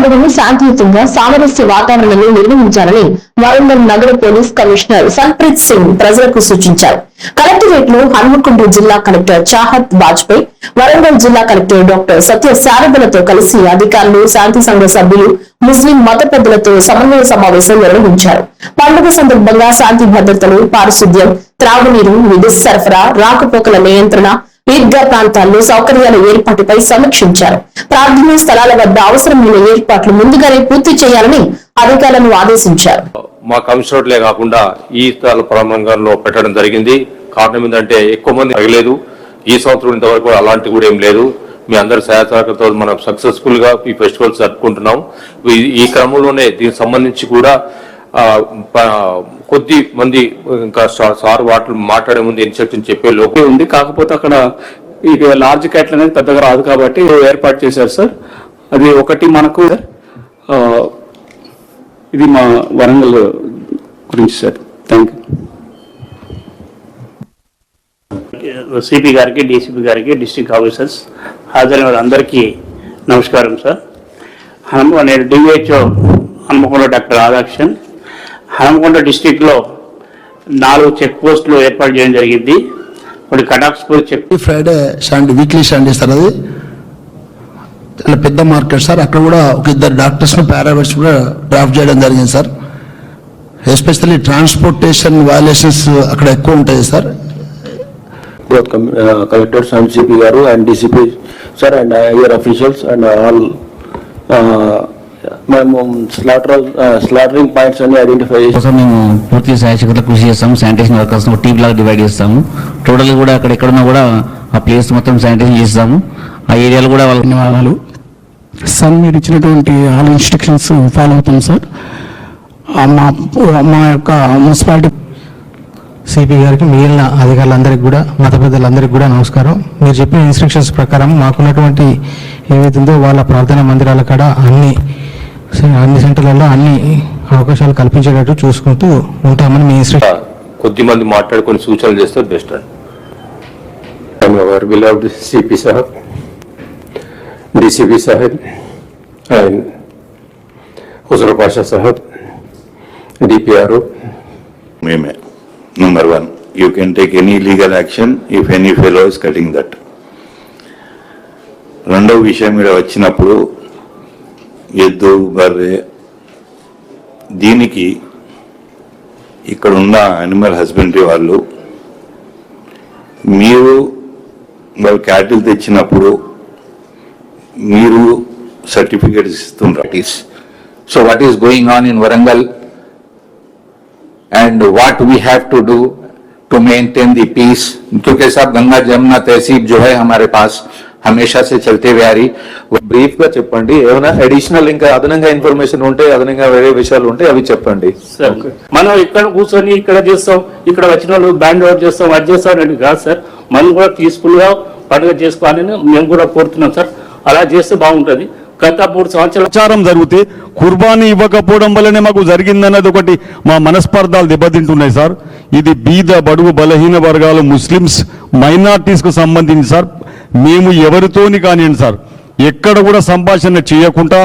పండుగను శాంతియుతంగా సామరస్య వాతావరణంలో నిర్వహించాలని వరంగల్ నగర పోలీస్ కమిషనర్ సన్ప్రీత్ సింగ్ ప్రజలకు సూచించారు. కలెక్టరేట్ లో హన్మకొండ జిల్లా కలెక్టర్ చాహత్ వాజ్పేయి, వరంగల్ జిల్లా కలెక్టర్ డాక్టర్ సత్య శారదలతో కలిసి అధికారులు, శాంతి సంఘ సభ్యులు, ముస్లిం మత పెద్దలతో సమన్వయ సమావేశం నిర్వహించారు. పండుగ సందర్భంగా శాంతి భద్రతలు, పారిశుద్ధ్యం, త్రాగునీరు, విద్యుత్ సరఫరా, రాకపోకల నియంత్రణ, ఈద్గా ప్రాంతాల్లో సౌకర్యాల ఏర్పాటుపై సమీక్షించారు. ప్రార్థనా స్థలాల వద్ద అవసరమైన ఏర్పాట్లు ముందుగానే పూర్తి చేయాలని అధికారులను ఆదేశించారు. మా కమిషనర్లే కాకుండా ఈ స్థల ప్రాంగణంలో పెట్టడం జరిగింది. కారణం ఏంటంటే ఎక్కువ మంది తగలేదు. ఈ సంవత్సరం ఇంతవరకు అలాంటి కూడా ఏం లేదు. మీ అందరి సహాయతతో మనం సక్సెస్ఫుల్ గా ఈ ఫెస్టివల్స్ జరుపుకుంటున్నాం. ఈ క్రమంలోనే దీనికి సంబంధించి కూడా కొద్ది మంది ఇంకా సార్ వాటిని మాట్లాడే ముందు ఇన్స్ట్రక్షన్ చెప్పే లోపే ఉంది. కాకపోతే అక్కడ ఈ లార్జ్ క్యాట్లు అనేది పెద్దగా రాదు కాబట్టి ఏర్పాటు చేశారు సార్. అది ఒకటి మనకు ఇది మా వరంగల్ గురించి సార్. Thank you. సిపి గారికి, డీసీపీ గారికి, డిస్ట్రిక్ట్ ఆఫీసర్స్, హాజరైన అందరికీ నమస్కారం సార్. నేను డివిహెచ్ఓ హన్మకొండ డాక్టర్ రాధాకృష్ణన్. హన్మకొండ డిస్ట్రిక్ట్లో 4 చెక్ పోస్టులు ఏర్పాటు చేయడం జరిగింది. ఒకటి Kataksapur check. Friday Sunday, weekly Sunday sir. అది చాలా పెద్ద మార్కెట్ సార్. అక్కడ కూడా ఒక 2 డాక్టర్స్ని, పారామెడిక్స్ కూడా డ్రాఫ్ట్ చేయడం జరిగింది సార్. ఎస్పెషల్లీ ట్రాన్స్పోర్టేషన్ వయలేషన్స్ అక్కడ ఎక్కువ ఉంటాయి సార్. కలెక్టర్స్ అండ్ సిపి గారు and DCP sir and higher officials and all మేము స్లాటరింగ్ పాయింట్స్ అన్ని ఐడెంటిఫై చేస్తాం. మేము పూర్తి సహాయకులతో కృషి చేస్తాము. శానిటేషన్ వర్కర్స్ టీమ్ లాగా డివైడ్ చేస్తాము. టోటల్ కూడా అక్కడ ఎక్కడున్నా కూడా ఆ ప్లేస్ మొత్తం శానిటైజేషన్ చేస్తాము. ఆ ఏరియాలో కూడా వాళ్ళకి ధన్యవాదాలు సార్. మీరు ఇచ్చినటువంటి ఆల్ ఇన్స్ట్రక్షన్స్ ఫాలో అవుతాం సార్. మా యొక్క మున్సిపాలిటీ సిపి గారికి, మిగిలిన అధికారులందరికీ కూడా, మత పెద్దలందరికీ కూడా నమస్కారం. మీరు చెప్పిన ఇన్స్ట్రక్షన్స్ ప్రకారం మాకున్నటువంటి ఏవైతుందో వాళ్ళ ప్రార్థనా మందిరాల కాడ అన్ని సెంటర్లలో అన్ని అవకాశాలు కల్పించేటట్టు చూసుకుంటూ ఉంటామని మీ ఇన్స్ట్రక్షన్. కొద్ది మంది మాట్లాడి కొన్ని సూచనలు చేస్తే బెస్ట్ అండి. Hour beloved CP Saheb, DCP Saheb and Huzur Pasha Saheb, DPRO. మేమే Number 1, you can take any legal action if any fellow is cutting that. రెండవ విషయం మీద వచ్చినప్పుడు ఎద్దు, బర్రె, దీనికి ఇక్కడ ఉన్న అనిమల్ హస్బెండరీ వాళ్ళు మీరు క్యాటిల్ తెచ్చినప్పుడు మీరు సర్టిఫికేట్స్ ఇస్తున్నారు. So what is going on in Warangal and what we have to do to maintain the peace, क्योंकि सब गंगा जमुना तहसीब जो है हमारे पास हमेशा से चलते हुए आ रही. బ్రీఫ్ గా చెప్పండి. ఏమైనా అడిషనల్ ఇంకా అదనంగా ఇన్ఫర్మేషన్ ఉంటే, అదనంగా వేరే విషయాలు ఉంటే అవి చెప్పండి. మనం ఇక్కడ కూర్చొని ఇక్కడ చేస్తాం, ఇక్కడ వచ్చిన వాళ్ళు బ్యాండ్ అవుట్ చేస్తాం, అది చేస్తాం అని కాదు సార్. మనం కూడా పీస్ఫుల్ గా పండుగ చేసుకోవాలని మేము కూడా కోరుతున్నాం సార్. అలా చేస్తే బాగుంటుంది. గత 3 సంవత్సరాల ప్రచారం జరిగితే కుర్బానీ ఇవ్వకపోవడం వల్లనే మాకు జరిగిందన్నది ఒకటి మా మనస్పర్ధాలు దెబ్బతింటున్నాయి సార్. ఇది బీద, బడుగు, బలహీన వర్గాలు, ముస్లిమ్స్, మైనార్టీస్కు సంబంధించి సార్. మేము ఎవరితోని కానివ్వండి సార్, ఎక్కడ కూడా సంభాషణ చేయకుండా